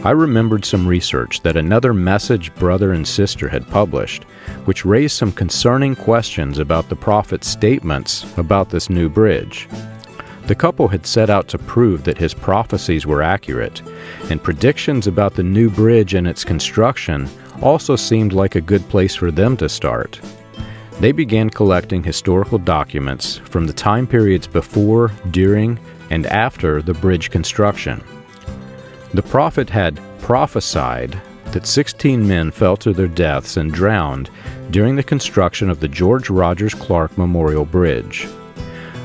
I remembered some research that another Message brother and sister had published, which raised some concerning questions about the prophet's statements about this new bridge. The couple had set out to prove that his prophecies were accurate, and predictions about the new bridge and its construction also seemed like a good place for them to start. They began collecting historical documents from the time periods before, during, and after the bridge construction. The prophet had prophesied that 16 men fell to their deaths and drowned during the construction of the George Rogers Clark Memorial Bridge.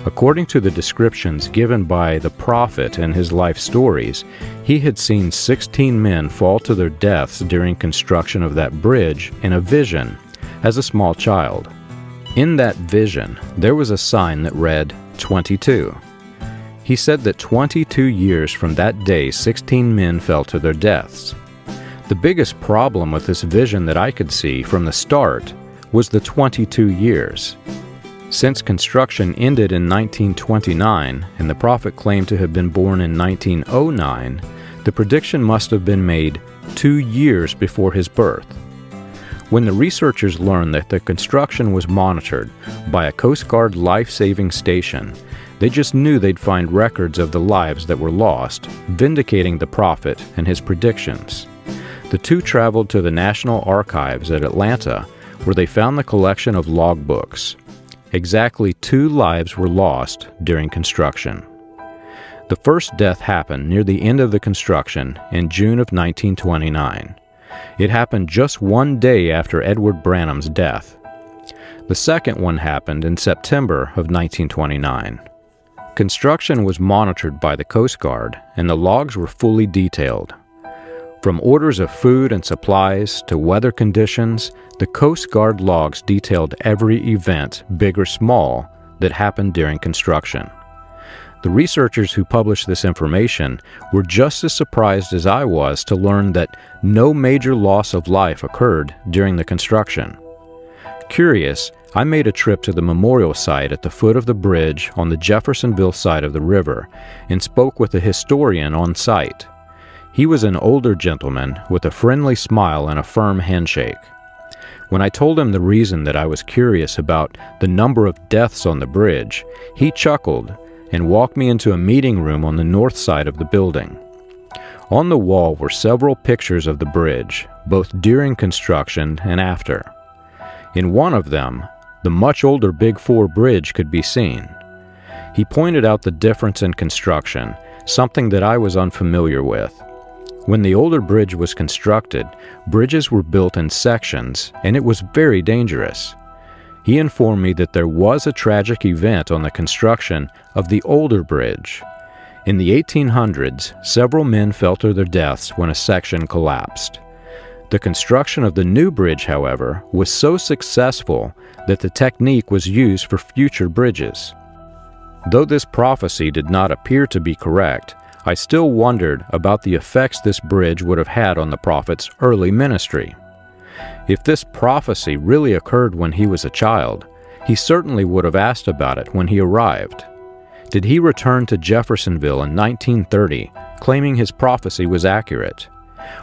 According to the descriptions given by the prophet in his life stories, he had seen 16 men fall to their deaths during construction of that bridge in a vision as a small child. In that vision, there was a sign that read 22. He said that 22 years from that day, 16 men fell to their deaths. The biggest problem with this vision that I could see from the start was the 22 years. Since construction ended in 1929 and the prophet claimed to have been born in 1909, the prediction must have been made 2 years before his birth. When the researchers learned that the construction was monitored by a Coast Guard life-saving station, they just knew they'd find records of the lives that were lost, vindicating the prophet and his predictions. The two traveled to the National Archives at Atlanta, where they found the collection of logbooks. Exactly 2 lives were lost during construction. The first death happened near the end of the construction in June of 1929. It happened just 1 day after Edward Branham's death. The second one happened in September of 1929. Construction was monitored by the Coast Guard, and the logs were fully detailed. From orders of food and supplies to weather conditions, the Coast Guard logs detailed every event, big or small, that happened during construction. The researchers who published this information were just as surprised as I was to learn that no major loss of life occurred during the construction. Curious, I made a trip to the memorial site at the foot of the bridge on the Jeffersonville side of the river and spoke with a historian on site. He was an older gentleman with a friendly smile and a firm handshake. When I told him the reason that I was curious about the number of deaths on the bridge, he chuckled and walked me into a meeting room on the north side of the building. On the wall were several pictures of the bridge, both during construction and after. In one of them, the much older Big 4 bridge could be seen. He pointed out the difference in construction, something that I was unfamiliar with. When the older bridge was constructed, bridges were built in sections, and it was very dangerous. He informed me that there was a tragic event on the construction of the older bridge. In the 1800s, several men fell to their deaths when a section collapsed. The construction of the new bridge, however, was so successful that the technique was used for future bridges. Though this prophecy did not appear to be correct, I still wondered about the effects this bridge would have had on the prophet's early ministry. If this prophecy really occurred when he was a child, he certainly would have asked about it when he arrived. Did he return to Jeffersonville in 1930, claiming his prophecy was accurate?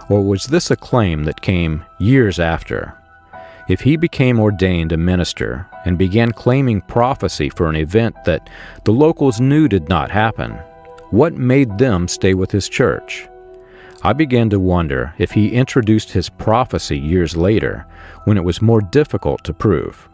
Or was this a claim that came years after? If he became ordained a minister and began claiming prophecy for an event that the locals knew did not happen, what made them stay with his church? I began to wonder if he introduced his prophecy years later, when it was more difficult to prove.